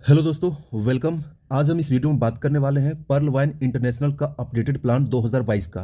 Hello दोस्तों, welcome. आज हम इस वीडियो में बात करने वाले हैं पर्ल वाइन इंटरनेशनल का अपडेटेड प्लान 2022 का।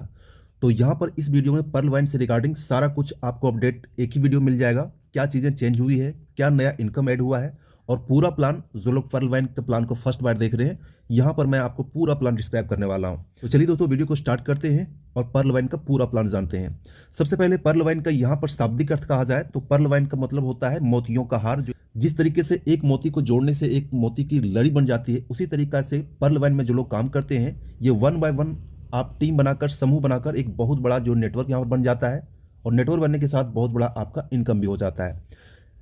तो यहाँ पर इस वीडियो में पर्ल वाइन से रिगार्डिंग सारा कुछ आपको अपडेट एक ही वीडियो मिल जाएगा। क्या चीज़ें चेंज हुई है, क्या नया इनकम ऐड हुआ है और पूरा प्लान, जो लोग पर्ल वाइन के प्लान को फर्स्ट बार देख रहे हैं, यहाँ पर मैं आपको पूरा प्लान डिस्क्राइब करने वाला हूँ। तो चलिए दोस्तों, वीडियो को स्टार्ट करते हैं और पर्ल वाइन का पूरा प्लान जानते हैं। सबसे पहले पर्ल वाइन का यहाँ पर शाब्दिक अर्थ कहा जाए तो पर्ल वाइन का मतलब होता है मोतियों का हार। जो जिस तरीके से एक मोती को जोड़ने से एक मोती की लड़ी बन जाती है, उसी तरीका से पर्ल वाइन में जो लोग काम करते हैं, ये वन बाय वन आप टीम बनाकर, समूह बनाकर एक बहुत बड़ा जो नेटवर्क यहाँ पर बन जाता है और नेटवर्क बनने के साथ बहुत बड़ा आपका इनकम भी हो जाता है।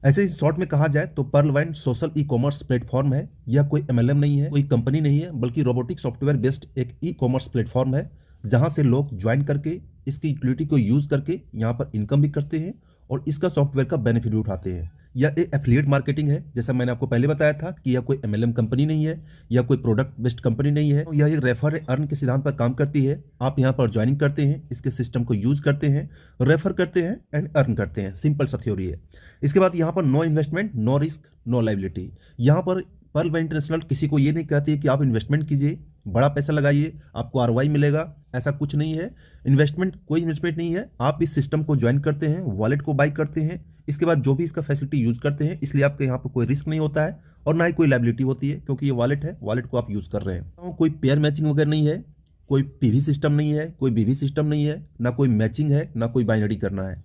ऐसे ही शॉर्ट में कहा जाए तो Pearl Wine social e commerce platform है। यह कोई एमएलएम नहीं है, कोई कंपनी नहीं है, बल्कि रोबोटिक सॉफ्टवेयर बेस्ड एक ई कॉमर्स प्लेटफॉर्म है, जहां से लोग ज्वाइन करके इसकी यूटिलिटी को यूज करके यहाँ पर इनकम भी करते हैं और इसका सॉफ्टवेयर का बेनिफिट भी उठाते हैं। यह एक एफिलिएट मार्केटिंग है। जैसा मैंने आपको पहले बताया था कि यह कोई एमएलएम कंपनी नहीं है, यह कोई प्रोडक्ट बेस्ड कंपनी नहीं है। यह एक रेफर अर्न के सिद्धांत पर काम करती है। आप यहाँ पर ज्वाइनिंग करते हैं, इसके सिस्टम को यूज करते हैं, रेफर करते हैं एंड अर्न करते हैं। सिंपल सा थ्योरी है। इसके बाद यहाँ पर no investment, no risk, no liability. यहाँ पर पर्ल वाइन इंटरनेशनल किसी को ये नहीं कहती है कि आप इन्वेस्टमेंट कीजिए, बड़ा पैसा लगाइए, आपको आरओआई मिलेगा। ऐसा कुछ नहीं है। कोई इन्वेस्टमेंट नहीं है। आप इस सिस्टम को ज्वाइन करते हैं, वॉलेट को बाई करते हैं, इसके बाद जो भी इसका फैसिलिटी यूज करते हैं, इसलिए आपके यहाँ पर कोई रिस्क नहीं होता है और ना ही कोई लाइबिलिटी होती है, क्योंकि ये वॉलेट है, वॉलेट को आप यूज कर रहे हैं। कोई पेयर मैचिंग वगैरह नहीं है, कोई पीवी सिस्टम नहीं है, कोई बीवी सिस्टम नहीं है, ना कोई मैचिंग है, ना कोई बाइनरी करना है।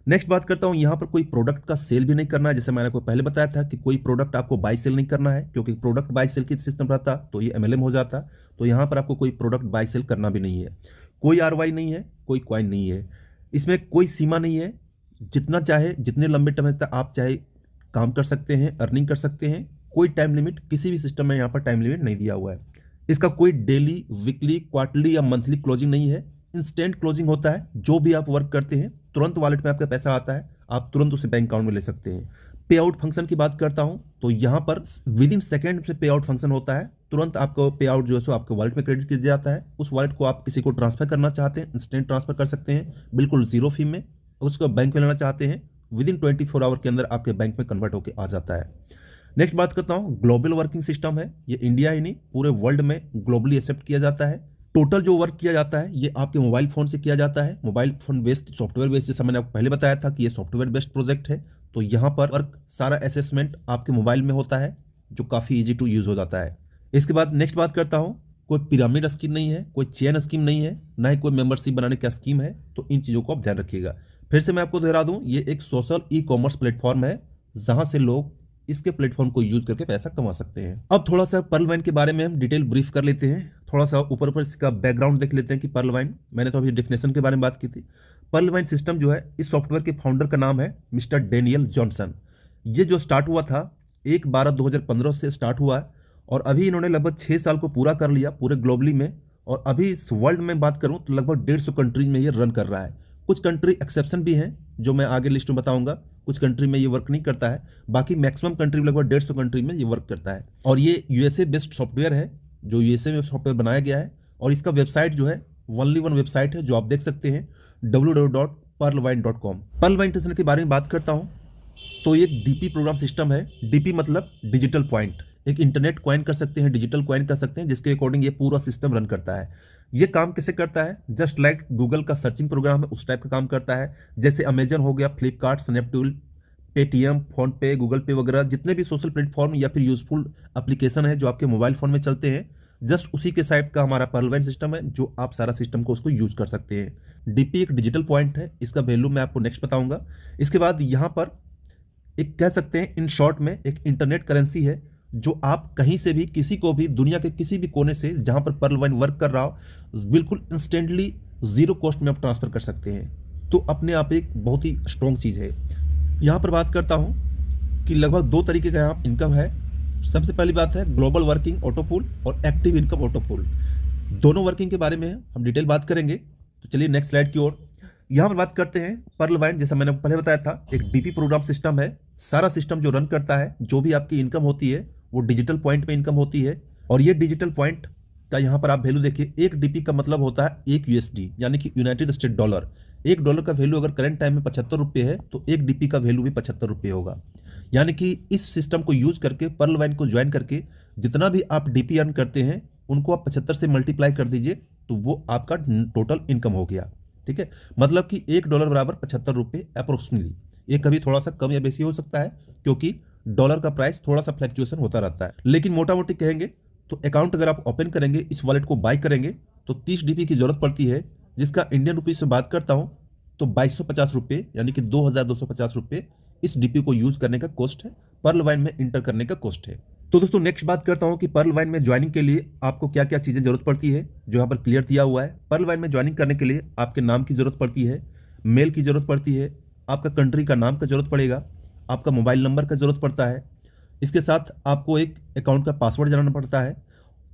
नेक्स्ट बात करता हूँ, यहाँ पर कोई प्रोडक्ट का सेल भी नहीं करना है। जैसे मैंने आपको पहले बताया था कि कोई प्रोडक्ट आपको बाई सेल नहीं करना है, क्योंकि प्रोडक्ट बाई सेल की सिस्टम रहता तो ये एमएलएम हो जाता। तो यहाँ पर आपको कोई प्रोडक्ट बाई सेल करना भी नहीं है। कोई आरवाई नहीं है, कोई कॉइन नहीं है। इसमें कोई सीमा नहीं है। जितना चाहे, जितने लंबे टाइम तक आप चाहे काम कर सकते हैं, अर्निंग कर सकते हैं। कोई टाइम लिमिट, किसी भी सिस्टम में यहाँ पर टाइम लिमिट नहीं दिया हुआ है। इसका कोई डेली, वीकली, क्वार्टरली या मंथली क्लोजिंग नहीं है। इंस्टेंट क्लोजिंग होता है। जो भी आप वर्क करते हैं, तुरंत वॉलेट में आपका पैसा आता है, आप तुरंत उसे बैंक अकाउंट में ले सकते हैं। पे आउट फंक्शन की बात करता हूं तो यहाँ पर विद इन सेकेंड से पे आउट फंक्शन होता है। तुरंत आपको पे आउट जो है सो आपके वॉलेट में क्रेडिट किया जाता है। उस वॉलेट को आप किसी को ट्रांसफर करना चाहते हैं, इंस्टेंट ट्रांसफर कर सकते हैं, बिल्कुल जीरो फी में। उसको बैंक में लेना चाहते हैं, विद इन 24 आवर के अंदर आपके बैंक में कन्वर्ट होकर आ जाता है। नेक्स्ट बात करता हूँ, ग्लोबल वर्किंग सिस्टम है। ये इंडिया ही नहीं, पूरे वर्ल्ड में ग्लोबली एक्सेप्ट किया जाता है। टोटल जो वर्क किया जाता है ये आपके मोबाइल फोन से किया जाता है। Mobile phone based, software based. जैसा मैंने आपको पहले बताया था कि ये सॉफ्टवेयर बेस्ड प्रोजेक्ट है, तो यहाँ पर वर्क सारा असेसमेंट आपके मोबाइल में होता है, जो काफ़ी इजी टू यूज हो जाता है। इसके बाद नेक्स्ट बात करता हूँ, कोई पिरामिड स्कीम नहीं है, कोई चेन स्कीम नहीं है, ना ही कोई मेंबरशिप बनाने का स्कीम है। तो इन चीज़ों को आप ध्यान रखिएगा। फिर से मैं आपको दोहरा दूँ, ये एक सोशल ई कॉमर्स प्लेटफॉर्म है, जहाँ से लोग इसके प्लेटफॉर्म को यूज करके पैसा कमा सकते हैं। अब थोड़ा सा पर्ल वाइन के बारे में हम डिटेल ब्रीफ कर लेते हैं। थोड़ा सा ऊपर इसका बैकग्राउंड देख लेते हैं कि पर्ल वाइन, मैंने तो अभी डेफिनेशन के बारे में बात की थी। पर्ल वाइन सिस्टम जो है, इस सॉफ्टवेयर के फाउंडर का नाम है मिस्टर डेनियल जॉनसन। ये जो स्टार्ट हुआ था 1/12/2015 से स्टार्ट हुआ है और अभी इन्होंने लगभग 6 साल को पूरा कर लिया पूरे ग्लोबली में। और अभी इस वर्ल्ड में बात करूं तो लगभग 150 कंट्रीज में ये रन कर रहा है। कुछ कंट्री एक्सेप्शन भी हैं, जो मैं आगे लिस्ट में बताऊंगा। कुछ कंट्री में ये वर्क नहीं करता है, बाकी मैक्सिमम कंट्री में, लगभग 150 कंट्री में ये वर्क करता है। और ये यूएसए बेस्ड सॉफ्टवेयर है, जो यूएसए में सॉफ्टवेयर बनाया गया है। और इसका वेबसाइट जो है, ओनली वन वेबसाइट है, जो आप देख सकते हैं, www.perlwine.com। पर्ल वाइन इंटरनेशनल के बारे में बात करता हूँ तो ये एक डीपी प्रोग्राम सिस्टम है। डीपी मतलब डिजिटल पॉइंट। एक इंटरनेट कॉइन कर सकते हैं, डिजिटल कॉइन कर सकते हैं, जिसके अकॉर्डिंग ये पूरा सिस्टम रन करता है। ये काम कैसे करता है? जस्ट लाइक गूगल का सर्चिंग प्रोग्राम है, उस टाइप का काम करता है। जैसे अमेजन हो गया, फ्लिपकार्ट, स्नैपडील, पेटीएम, फोन पे, गूगल पे वगैरह, जितने भी सोशल प्लेटफॉर्म या फिर यूजफुल एप्लीकेशन है जो आपके मोबाइल फोन में चलते हैं, जस्ट उसी के साइड का हमारा पर्ल वाइन सिस्टम है, जो आप सारा सिस्टम को उसको यूज कर सकते हैं। डीपी एक डिजिटल पॉइंट है, इसका वैल्यू मैं आपको नेक्स्ट बताऊंगा। इसके बाद यहाँ पर एक कह सकते हैं, इन शॉर्ट में एक इंटरनेट करेंसी है, जो आप कहीं से भी, किसी को भी, दुनिया के किसी भी कोने से जहां पर पर्ल वाइन वर्क कर रहा हो, बिल्कुल इंस्टेंटली जीरो कॉस्ट में आप ट्रांसफर कर सकते हैं। तो अपने आप एक बहुत ही स्ट्रॉन्ग चीज़ है। यहाँ पर बात करता हूँ कि लगभग 2 तरीके का यहाँ इनकम है। सबसे पहली बात है ग्लोबल वर्किंग ऑटोपूल और एक्टिव इनकम ऑटोपूल। दोनों वर्किंग के बारे में हम डिटेल बात करेंगे। तो चलिए नेक्स्ट स्लाइड की ओर। यहाँ पर बात करते हैं पर्ल वाइन। जैसा मैंने पहले बताया था, एक डीपी प्रोग्राम सिस्टम है। सारा सिस्टम जो रन करता है, जो भी आपकी इनकम होती है, वो डिजिटल पॉइंट में इनकम होती है। और ये डिजिटल पॉइंट का यहाँ पर आप वैल्यू देखिए। एक डीपी का मतलब होता है 1 यूएसडी, यानी कि यूनाइटेड स्टेट डॉलर। $1 का वैल्यू अगर करंट टाइम में 75 रुपये है, तो 1 डीपी का वैल्यू भी 75 रुपये होगा। यानी कि इस सिस्टम को यूज करके पर्ल वाइन को ज्वाइन करके जितना भी आप डीपी अर्न करते हैं उनको आप 75 से मल्टीप्लाई कर दीजिए तो वो आपका टोटल इनकम हो गया। ठीक है, मतलब कि $1 बराबर 75 रुपये अप्रोक्सीमेटली। ये कभी थोड़ा सा कम या बेसी हो सकता है क्योंकि डॉलर का प्राइस थोड़ा सा फ्लक्चुएशन होता रहता है, लेकिन मोटा मोटी कहेंगे तो अकाउंट अगर आप ओपन करेंगे, इस वॉलेट को बाय करेंगे तो 30 डीपी की जरूरत पड़ती है, जिसका इंडियन रुपीज से बात करता हूं तो 2250 रुपये यानी कि 2250 रुपये इस डीपी को यूज करने का कॉस्ट है, पर्ल वाइन में इंटर करने का कॉस्ट है। तो दोस्तों नेक्स्ट बात करता हूं कि पर्ल वाइन में ज्वाइनिंग के लिए आपको क्या क्या चीजें जरूरत पड़ती है, जो यहाँ पर क्लियर दिया हुआ है। पर्ल वाइन में ज्वाइनिंग करने के लिए आपके नाम की जरूरत पड़ती है, मेल की जरूरत पड़ती है, आपका कंट्री का नाम का जरूरत पड़ेगा, आपका मोबाइल नंबर का जरूरत पड़ता है, इसके साथ आपको एक अकाउंट का पासवर्ड जानना पड़ता है,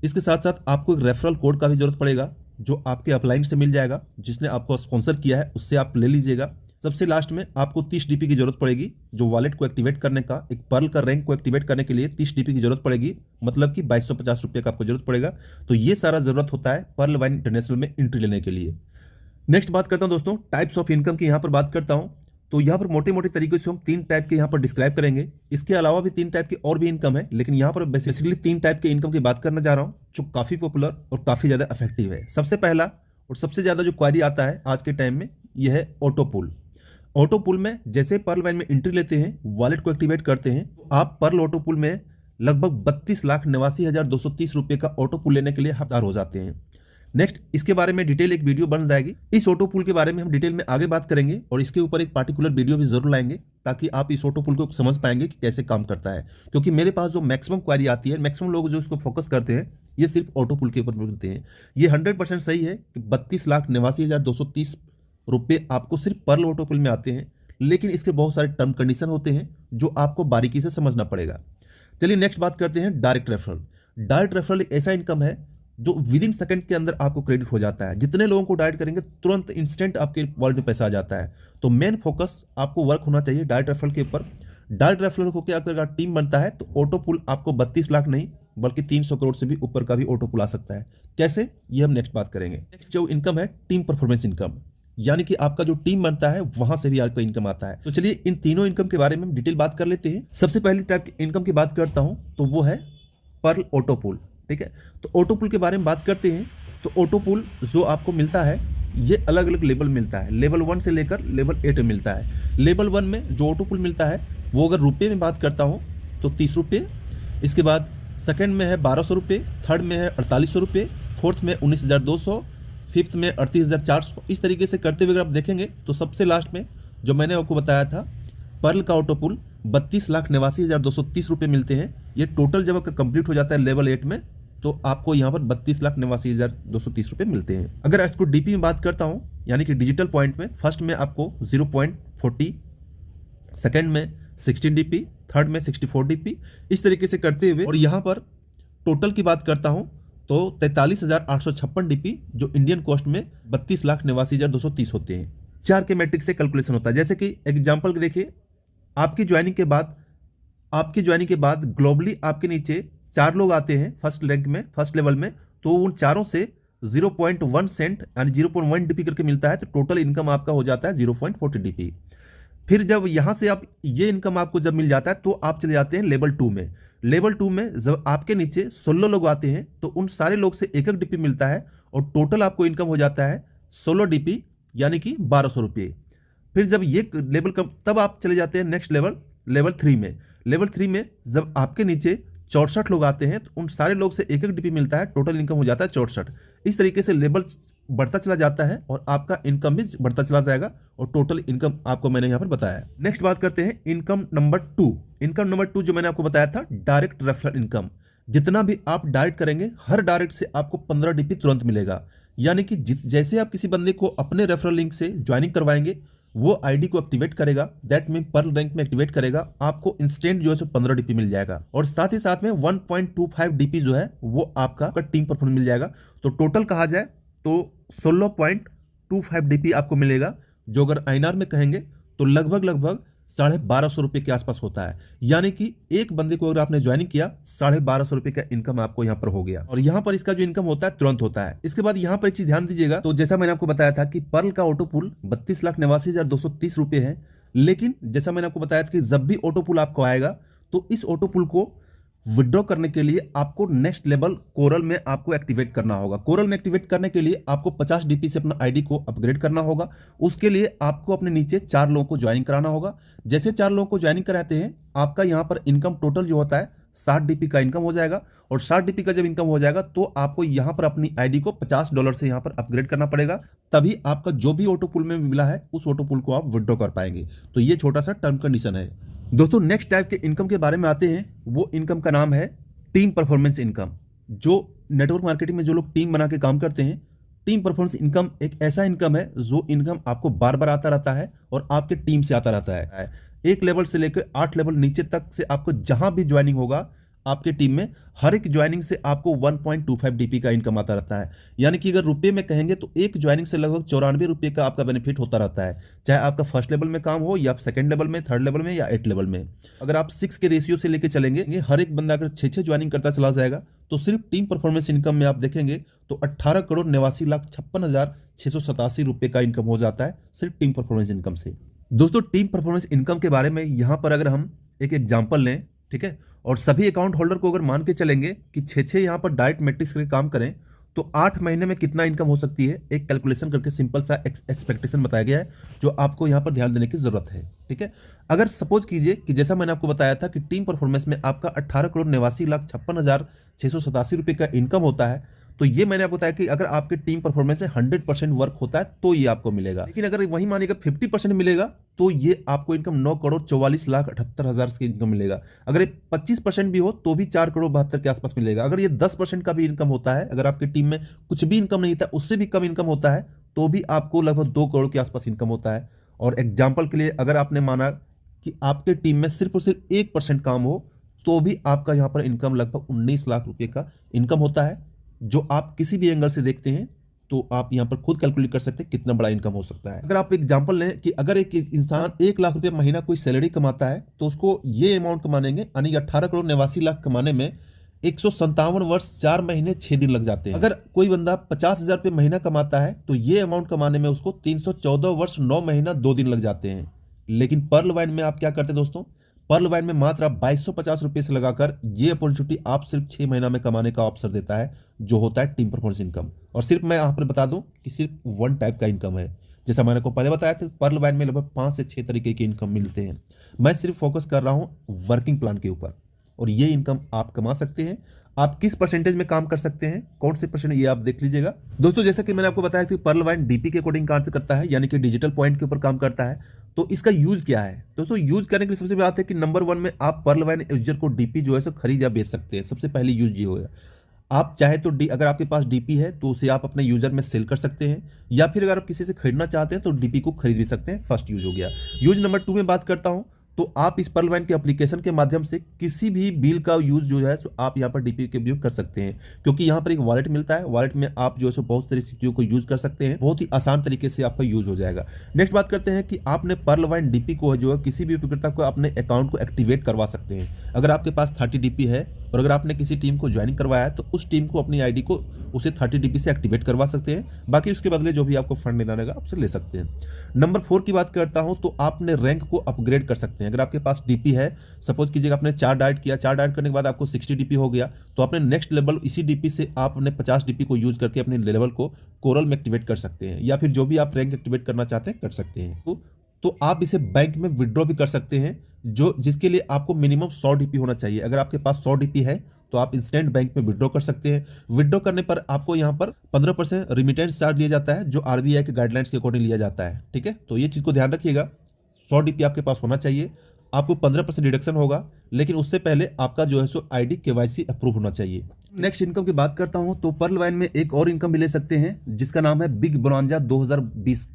इसके साथ साथ आपको एक रेफरल कोड का भी जरूरत पड़ेगा जो आपके अपलाइन से मिल जाएगा, जिसने आपको स्पॉन्सर किया है उससे आप ले लीजिएगा। सबसे लास्ट में आपको 30 डीपी की जरूरत पड़ेगी, जो वॉलेट को एक्टिवेट करने का, एक पर्ल का रैंक को एक्टिवेट करने के लिए 30 डीपी की जरूरत पड़ेगी, मतलब कि 2250 रुपये का आपको जरूरत पड़ेगा। तो ये सारा जरूरत होता है पर्ल वाइन इंटरनेशनल में एंट्री लेने के लिए। नेक्स्ट बात करता हूं दोस्तों टाइप्स ऑफ इनकम की, यहाँ पर बात करता हूं तो यहाँ पर मोटे मोटे तरीके से हम 3 टाइप के यहाँ पर डिस्क्राइब करेंगे। इसके अलावा भी 3 टाइप की और भी इनकम है, लेकिन यहाँ पर बेसिकली 3 टाइप के इनकम की बात करना चाह रहा हूँ जो काफी पॉपुलर और काफी ज्यादा इफेक्टिव है। सबसे पहला और सबसे ज्यादा जो क्वारी आता है आज के टाइम में यह है ऑटो पुल। ऑटो पुल में जैसे पर्ल वाइन में एंट्री लेते हैं, वॉलेट को एक्टिवेट करते हैं, तो आप पर्ल ऑटो पुल में लगभग 32,89,230 रुपये का ऑटो पुल लेने के लिए हकदार हो जाते हैं। नेक्स्ट इसके बारे में डिटेल एक वीडियो बन जाएगी, इस ऑटो पुल के बारे में हम डिटेल में आगे बात करेंगे और इसके ऊपर एक पार्टिकुलर वीडियो भी जरूर लाएंगे ताकि आप इस ऑटो पुल को समझ पाएंगे कि कैसे काम करता है। क्योंकि मेरे पास जो मैक्सिमम क्वारी आती है, मैक्सिमम लोग जो इसको फोकस करते हैं ये सिर्फ ऑटो पुल के ऊपर करते हैं। ये 100% सही है कि 32,89,230 रुपये आपको सिर्फ पर्ल ऑटो पुल में आते हैं, लेकिन इसके बहुत सारे टर्म कंडीशन होते हैं जो आपको बारीकी से समझना पड़ेगा। चलिए नेक्स्ट बात करते हैं डायरेक्ट रेफरल। डायरेक्ट रेफरल एक ऐसा इनकम है जो विद इन सेकंड के अंदर आपको क्रेडिट हो जाता है। जितने लोगों को डायरेक्ट करेंगे तुरंत इंस्टेंट आपके वॉलेट में पैसा आ जाता है। तो मेन फोकस आपको वर्क होना चाहिए डायरेक्ट रेफरल के ऊपर। डायरेक्ट रेफरल को क्या अगर टीम बनता है तो ऑटो पुल आपको 32 लाख नहीं बल्कि 300 करोड़ से भी ऊपर का भी ऑटो पुल आ सकता है। कैसे, ये हम नेक्स्ट बात करेंगे। नेक्स्ट जो इनकम है टीम परफॉर्मेंस इनकम, यानी कि आपका जो टीम बनता है वहां से भी आपका इनकम आता है। तो चलिए इन तीनों इनकम के बारे में हम डिटेल बात कर लेते हैं। सबसे पहली टाइप की इनकम की बात करता हूं तो वो है पर्ल ऑटो पुल। ठीक है, तो ऑटो पुल के बारे में बात करते हैं तो ऑटो पुल जो आपको मिलता है ये अलग अलग लेवल मिलता है, लेवल 1 से लेकर लेवल 8 में मिलता है। लेवल 1 में जो ऑटो पुल मिलता है वो अगर रुपये में बात करता हूँ तो 30 रुपये, इसके बाद सेकंड में है 1200 रुपये, थर्ड में है 4800 रुपये, फोर्थ में 19,200, फिफ्थ में 38,400। इस तरीके से करते हुए अगर आप देखेंगे तो सबसे लास्ट में जो मैंने आपको बताया था पर्ल का ऑटो पुल 32,89,230 रुपये मिलते हैं। ये टोटल जब आपका कंप्लीट हो जाता है लेवल 8 में तो आपको यहाँ पर 32,89,230 रुपये मिलते हैं। अगर इसको डीपी में बात करता हूँ यानी कि डिजिटल पॉइंट में, फर्स्ट में आपको 0.40, सेकेंड में 16 डीपी, थर्ड में 64 डीपी, इस तरीके से करते हुए, और यहाँ पर टोटल की बात करता हूँ तो 43,856 डीपी जो इंडियन कॉस्ट में 32,89,230 होते हैं। 4 के मैट्रिक से कैलकुलेशन होता है। जैसे कि एग्जाम्पल देखिए, आपकी ज्वाइनिंग के बाद ग्लोबली आपके नीचे 4 लोग आते हैं फर्स्ट रैंक में, फर्स्ट लेवल में, तो उन चारों से 0.1 सेंट यानी 0.1 डीपी करके मिलता है, तो टोटल इनकम आपका हो जाता है 0.40 डीपी। फिर जब यहाँ से आप ये इनकम आपको जब मिल जाता है तो आप चले जाते हैं लेवल 2 में। लेवल 2 में जब आपके नीचे 16 लोग आते हैं तो उन सारे लोग से एक डीपी मिलता है और टोटल आपको इनकम हो जाता है 16 डीपी यानी कि 1200 रुपये। फिर जब ये लेवल कम, तब आप चले जाते हैं नेक्स्ट लेवल 3 में। लेवल 3 में जब आपके नीचे 64 लोग आते हैं तो उन सारे लोग से एक डीपी मिलता है, टोटल इनकम हो जाता है 64। इस तरीके से लेवल बढ़ता चला जाता है और आपका इनकम भी बढ़ता चला जाएगा और टोटल इनकम आपको मैंने यहाँ पर बताया। नेक्स्ट बात करते हैं इनकम नंबर 2। इनकम नंबर 2 जो मैंने आपको बताया था डायरेक्ट रेफरल इनकम। जितना भी आप डायरेक्ट करेंगे हर डायरेक्ट से आपको 15 डीपी तुरंत मिलेगा। यानी कि जैसे आप किसी बंदे को अपने रेफरल लिंक से ज्वाइनिंग करवाएंगे वो आईडी को एक्टिवेट करेगा, दैट मीन पर्ल रैंक में एक्टिवेट करेगा, आपको इंस्टेंट जो है 15 डीपी मिल जाएगा और साथ ही साथ में 1.25 डीपी जो है वो आपका टीम परफॉर्मेंस मिल जाएगा। तो टोटल कहा जाए तो 16.25 डीपी आपको मिलेगा, जो अगर आईएनआर में कहेंगे तो लगभग 1250 रुपये के आसपास होता है। यानी कि एक बंदे को अगर आपने ज्वाइनिंग किया 1250 रुपये का इनकम आपको यहाँ पर हो गया और यहाँ पर इसका जो इनकम होता है तुरंत होता है। इसके बाद यहाँ पर एक चीज ध्यान दीजिएगा, तो जैसा मैंने आपको बताया था कि पर्ल का ऑटो पुल 32,89,230 रुपये है, लेकिन जैसा मैंने आपको बताया था कि जब भी ऑटो पुल आपको आएगा तो इस ऑटो पुल को विड्रॉ करने के लिए आपको नेक्स्ट लेवल कोरल में आपको एक्टिवेट करना होगा। कोरल में एक्टिवेट करने के लिए आपको 50 डीपी से अपना आईडी को अपग्रेड करना होगा। उसके लिए आपको अपने नीचे 4 लोगों को ज्वाइनिंग कराना होगा। जैसे 4 लोगों को ज्वाइनिंग कराते हैं, आपका यहाँ पर इनकम टोटल जो होता है 60 डीपी का इनकम हो जाएगा। और 60 डीपी का जब इनकम हो जाएगा तो आपको यहाँ पर अपनी आईडी को $50 से यहाँ पर अपग्रेड करना पड़ेगा, तभी आपका जो भी ऑटो पुल में मिला है उस ऑटो पुल को आप विड्रॉ कर पाएंगे। तो ये छोटा सा टर्म कंडीशन है। दोस्तों नेक्स्ट टाइप के इनकम के बारे में आते हैं। वो इनकम का नाम है टीम परफॉर्मेंस इनकम। जो नेटवर्क मार्केटिंग में जो लोग टीम बना के काम करते हैं, टीम परफॉर्मेंस इनकम एक ऐसा इनकम है जो इनकम आपको बार बार आता रहता है और आपके टीम से आता रहता है। 1 लेवल से लेकर 8 लेवल नीचे तक से आपको जहां भी ज्वाइनिंग होगा आपके टीम में, हर एक ज्वाइनिंग से आपको 1.25 डीपी का इनकम आता रहता है। यानी कि अगर रुपए में कहेंगे तो एक ज्वाइनिंग से लगभग 94 रुपये का आपका बेनिफिट होता रहता है, चाहे आपका फर्स्ट लेवल में काम हो या सेकंड लेवल में, थर्ड लेवल में या 8 लेवल में। अगर आप 6 के रेशियो से लेके चलेंगे, हर एक बंदा अगर 6 ज्वाइनिंग करता चला जाएगा तो सिर्फ टीम परफॉर्मेंस इनकम में आप देखेंगे तो 18,89,56,687 रुपये का इनकम हो जाता है सिर्फ टीम परफॉर्मेंस इनकम से। दोस्तों टीम परफॉर्मेंस इनकम के बारे में यहाँ पर अगर हम एक एग्जाम्पल लें, ठीक है, और सभी अकाउंट होल्डर को अगर मान के चलेंगे कि 6 यहाँ पर डायरेक्ट मैट्रिक्स करके काम करें तो 8 महीने में कितना इनकम हो सकती है, एक कैलकुलेशन करके सिंपल सा एक्सपेक्टेशन बताया गया है जो आपको यहाँ पर ध्यान देने की जरूरत है। ठीक है, अगर सपोज कीजिए कि जैसा मैंने आपको बताया था कि टीम परफॉर्मेंस में आपका 18,89,56,687 रुपये का इनकम होता है, तो ये मैंने आपको बताया कि अगर आपके टीम परफॉर्मेंस में 100% वर्क होता है तो ये आपको मिलेगा। लेकिन अगर वही मानिएगा 50% मिलेगा तो ये आपको इनकम 9,44,78,000 की इनकम मिलेगा। अगर ये 25% भी हो तो भी 4,72 के आसपास मिलेगा। अगर ये 10% का भी इनकम होता है, अगर आपकी टीम में कुछ भी इनकम नहीं था, उससे भी कम इनकम होता है, तो भी आपको लगभग 2 करोड़ के आसपास इनकम होता है। और एग्जाम्पल के लिए अगर आपने माना कि आपके टीम में सिर्फ और सिर्फ 1% काम हो तो भी आपका यहाँ पर इनकम लगभग 19 लाख रुपये का इनकम होता है, जो आप किसी भी एंगल से देखते हैं तो आप यहाँ पर खुद कैलकुलेट कर सकते हैं कितना बड़ा इनकम हो सकता है। अगर आप एग्जांपल लें कि अगर एक इंसान 1 लाख रुपये महीना कोई सैलरी कमाता है तो उसको ये अमाउंट कमानेंगे यानी 18,89,00,000 कमाने में 157 वर्ष 4 महीने 6 दिन लग जाते हैं। अगर कोई बंदा 50,000 रुपये महीना कमाता है तो ये अमाउंट कमाने में उसको 314 वर्ष 9 महीना 2 दिन लग जाते हैं। लेकिन पर्ल वाइन में आप क्या करते हैं दोस्तों, पर्ल वाइन में मात्र आप 2250 रुपये से लगाकर ये अपॉर्चुनिटी आप सिर्फ 6 महीना में कमाने का अवसर देता है, जो होता है टीम परफॉर्मेंस इनकम। और सिर्फ मैं यहाँ पर बता दूं कि सिर्फ 1 टाइप का इनकम है। जैसा मैंने को पहले बताया था, पर्ल वाइन में लगभग 5 से 6 तरीके के इनकम मिलते हैं। मैं सिर्फ फोकस कर रहा हूँ वर्किंग प्लान के ऊपर, और ये इनकम आप कमा सकते हैं। आप किस परसेंटेज में काम कर सकते हैं, कौन से परसेंट, ये आप देख लीजिएगा। दोस्तों जैसा कि मैंने आपको बताया कि पर्ल वाइन डीपी के अकॉर्डिंग कार्य करता है, यानी कि डिजिटल पॉइंट के ऊपर काम करता है। तो इसका यूज क्या है दोस्तों, यूज करने के लिए सबसे बड़ी बात है कि नंबर 1 में आप पर्ल वाइन यूजर को डीपी जो है सो खरीद या बेच सकते हैं। सबसे पहले यूज ये होगा। आप चाहे तो अगर आपके पास डीपी है तो उसे आप अपने यूजर में सेल कर सकते हैं, या फिर अगर आप किसी से खरीदना चाहते हैं तो डीपी को खरीद भी सकते हैं। फर्स्ट यूज हो गया। यूज नंबर 2 में बात करता हूं तो आप इस पर्ल वाइन के एप्लीकेशन के माध्यम से किसी भी बिल का यूज जो है सो आप यहाँ पर डीपी के उपयोग कर सकते हैं, क्योंकि यहाँ पर एक वॉलेट मिलता है। वॉलेट में आप जो है सो बहुत सारी चीज़ों को यूज कर सकते हैं, बहुत ही आसान तरीके से आपका यूज हो जाएगा। नेक्स्ट बात करते हैं कि आपने पर्ल वाइन डीपी को जो है किसी भी उपयोगकर्ता को अपने अकाउंट को एक्टिवेट करवा सकते हैं। अगर आपके पास 30 डीपी है और अगर आपने किसी टीम को ज्वाइन करवाया है तो उस टीम को अपनी आईडी को उसे 30 डीपी से एक्टिवेट करवा सकते हैं। बाकी उसके बदले जो भी आपको फंड लेना रहेगा आपसे ले सकते हैं। नंबर 4 की बात करता हूं तो आपने रैंक को अपग्रेड कर सकते हैं। अगर आपके पास डीपी है, सपोज कीजिएगा आपने 4 डाइट किया, 4 डाइट करने के बाद आपको 60 डीपी हो गया, तो आपने नेक्स्ट लेवल इसी डीपी से आपने 50 डीपी को यूज करके अपने लेवल को कोरल में एक्टिवेट कर सकते हैं, या फिर जो भी आप रैंक एक्टिवेट करना चाहते हैं कर सकते हैं। तो आप इसे बैंक में विड्रॉ भी कर सकते हैं, जिसके लिए आपको मिनिमम 100 डीपी होना चाहिए। अगर आपके पास 100 डीपी है तो आप इंस्टेंट बैंक में विड्रॉ कर सकते हैं। विड्रॉ करने पर आपको यहाँ पर 15% रिमिटेंस चार्ज लिया जाता है, जो आरबीआई के गाइडलाइंस के अकॉर्डिंग लिया जाता है। ठीक है, तो ये चीज़ को ध्यान रखिएगा। 100 डीपी आपके पास होना चाहिए, आपको 15% डिडक्शन होगा, लेकिन उससे पहले आपका जो है सो आईडी केवाईसी अप्रूव होना चाहिए। नेक्स्ट इनकम की बात करता हूँ तो पर्ल वाइन में एक और इनकम भी ले सकते हैं जिसका नाम है बिग बोनांजा 2020।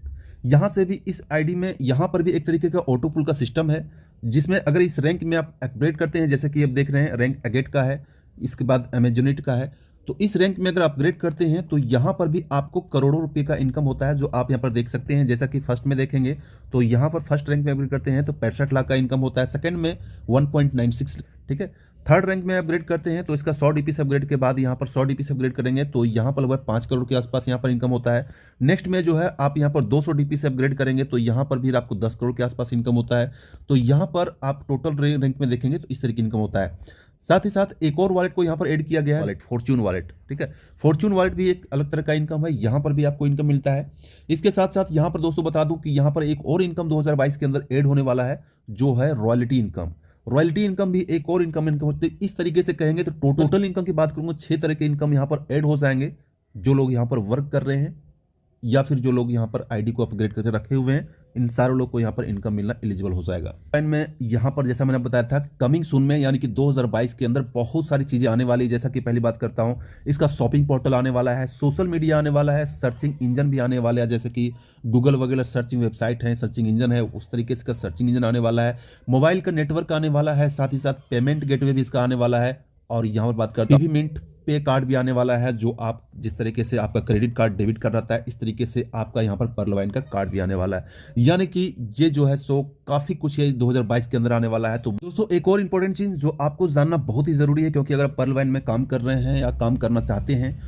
यहाँ से भी इस आईडी में यहाँ पर भी एक तरीके का ऑटो पुल का सिस्टम है, जिसमें अगर इस रैंक में आप अपग्रेड करते हैं, जैसे कि आप देख रहे हैं रैंक एगेट का है, इसके बाद अमेजोनेट का है, तो इस रैंक में अगर अपग्रेड करते हैं तो यहाँ पर भी आपको करोड़ों रुपए का इनकम होता है, जो आप यहाँ पर देख सकते हैं। जैसा कि फर्स्ट में देखेंगे तो यहाँ पर फर्स्ट रैंक में अपग्रेड करते हैं तो 65 लाख का इनकम होता है, सेकंड में 1.96, ठीक है, थर्ड रैंक में अपग्रेड करते हैं तो इसका 100 डीपी से अपग्रेड के बाद यहाँ पर 100 डीपी से अपग्रेड करेंगे तो यहाँ पर लगभग 5 करोड़ के आसपास यहाँ पर इनकम होता है। नेक्स्ट में जो है आप यहाँ पर 200 डीपी से अपग्रेड करेंगे तो यहाँ पर भी आपको 10 करोड़ के आसपास इनकम होता है। तो यहाँ पर आप टोटल रैंक में देखेंगे तो इस तरीके इनकम होता है। साथ ही साथ एक और वॉलेट को यहाँ पर ऐड किया गया है, वॉलेट फॉर्च्यून वॉलेट। ठीक है, फॉर्च्यून वॉलेट भी एक अलग तरह का इनकम है, यहाँ पर भी आपको इनकम मिलता है। इसके साथ साथ यहाँ पर दोस्तों बता दूं कि यहाँ पर एक और इनकम 2022 के अंदर ऐड होने वाला है जो है रॉयल्टी इनकम। रॉयल्टी इनकम भी एक और इनकम होती है। इस तरीके से कहेंगे तो टोटल इनकम की बात करूंगा 6 तरह के इनकम यहाँ पर ऐड हो जाएंगे। जो लोग यहाँ पर वर्क कर रहे हैं या फिर जो लोग यहाँ पर आईडी को अपग्रेड करके रखे हुए हैं, इन सारे लोग को यहाँ पर इनकम मिलना एलिजिबल हो जाएगा। में यहाँ पर जैसा मैंने बताया था कमिंग सून में यानी कि 2022 के अंदर बहुत सारी चीजें आने वाली है। जैसा कि पहली बात करता हूँ, इसका शॉपिंग पोर्टल आने वाला है, सोशल मीडिया आने वाला है, सर्चिंग इंजन भी आने वाला है। जैसे कि गूगल वगैरह सर्चिंग वेबसाइट है, सर्चिंग इंजन है, उस तरीके से इसका सर्चिंग इंजन आने वाला है। मोबाइल का नेटवर्क आने वाला है, साथ ही साथ पेमेंट गेटवे भी इसका आने वाला है। और यहाँ पर बात करते हैं मिंट पे कार्ड भी आने वाला है, जो आप जिस तरीके से आपका क्रेडिट कार्ड डेबिट कार्ड रहता है इस तरीके से आपका यहाँ पर पर्ल वाइन का कार्ड भी आने वाला है। यानी कि ये जो है सो काफी कुछ है 2022 के अंदर आने वाला है। तो दोस्तों एक और इंपॉर्टेंट चीज जो आपको जानना बहुत ही जरूरी है, क्योंकि अगर पर्ल वाइन में काम कर रहे हैं या काम करना चाहते हैं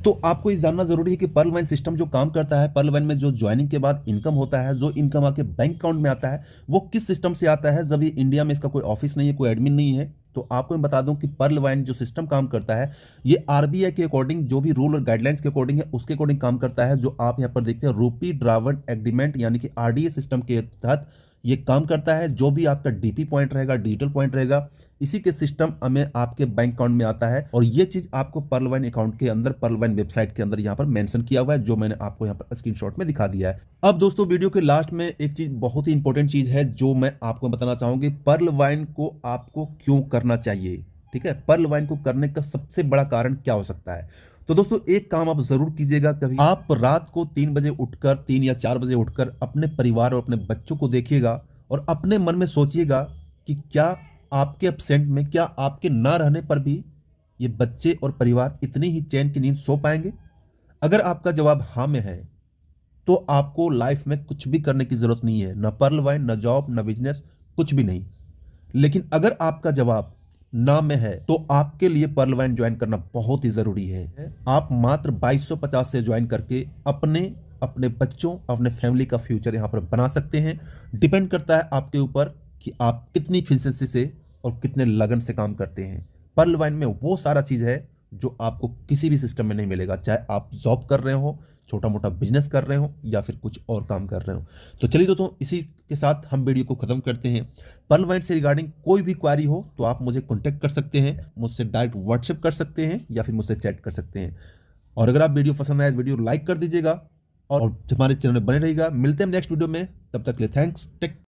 तो आपको ये जानना जरूरी है कि पर्ल वाइन सिस्टम जो काम करता है, पर्ल वाइन में जो ज्वाइनिंग के बाद इनकम होता है, जो इनकम आके बैंक अकाउंट में आता है, वो किस सिस्टम से आता है। जब ये इंडिया में इसका कोई ऑफिस नहीं है, कोई एडमिन नहीं है, तो आपको मैं बता दूं कि पर्ल वाइन जो सिस्टम काम करता है ये आरबीआई के अकॉर्डिंग जो भी रूल और गाइडलाइंस के अकॉर्डिंग है उसके अकॉर्डिंग काम करता है। जो आप यहाँ पर देखते हैं रूपी ड्राफ्ट एग्रीमेंट यानी कि आरडीए सिस्टम के तहत ये काम करता है। जो भी आपका डीपी पॉइंट रहेगा, डिजिटल पॉइंट रहेगा, इसी के सिस्टम हमें आपके बैंक अकाउंट में आता है। और ये चीज आपको पर्ल वाइन अकाउंट के अंदर, पर्ल वाइन वेबसाइट के अंदर यहाँ पर मेंशन किया हुआ है, जो मैंने आपको यहाँ पर स्क्रीनशॉट में दिखा दिया है। अब दोस्तों वीडियो के लास्ट में एक चीज बहुत ही इंपॉर्टेंट चीज है जो मैं आपको बताना चाहूंगी, पर्ल वाइन को आपको क्यों करना चाहिए। ठीक है, पर्ल वाइन को करने का सबसे बड़ा कारण क्या हो सकता है। तो दोस्तों एक काम आप जरूर कीजिएगा, कभी आप रात को 3 बजे उठकर, 3 या 4 बजे उठकर अपने परिवार और अपने बच्चों को देखिएगा और अपने मन में सोचिएगा कि क्या आपके एब्सेंट में, क्या आपके ना रहने पर भी ये बच्चे और परिवार इतनी ही चैन की नींद सो पाएंगे। अगर आपका जवाब हाँ में है तो आपको लाइफ में कुछ भी करने की जरूरत नहीं है, ना पर्ल वाइन, ना जॉब, ना बिजनेस, कुछ भी नहीं। लेकिन अगर आपका जवाब ना में है तो आपके लिए पर्ल वाइन ज्वाइन करना बहुत ही जरूरी है। आप मात्र 2250 से ज्वाइन करके अपने बच्चों, अपने फैमिली का फ्यूचर यहाँ पर बना सकते हैं। डिपेंड करता है आपके ऊपर कि आप कितनी एफिशिएंसी से और कितने लगन से काम करते हैं। पर्ल वाइन में वो सारा चीज है जो आपको किसी भी सिस्टम में नहीं मिलेगा, चाहे आप जॉब कर रहे हो, छोटा मोटा बिजनेस कर रहे हो या फिर कुछ और काम कर रहे हो। तो चलिए दोस्तों इसी के साथ हम वीडियो को खत्म करते हैं। पर्ल वाइन से रिगार्डिंग कोई भी क्वारी हो तो आप मुझे कॉन्टैक्ट कर सकते हैं, मुझसे डायरेक्ट व्हाट्सएप कर सकते हैं या फिर मुझसे चैट कर सकते हैं। और अगर आप वीडियो पसंद आए तो वीडियो लाइक कर दीजिएगा और हमारे चैनल में बने रहिएगा। मिलते हैं नेक्स्ट वीडियो में, तब तक के लिए थैंक्स। टेक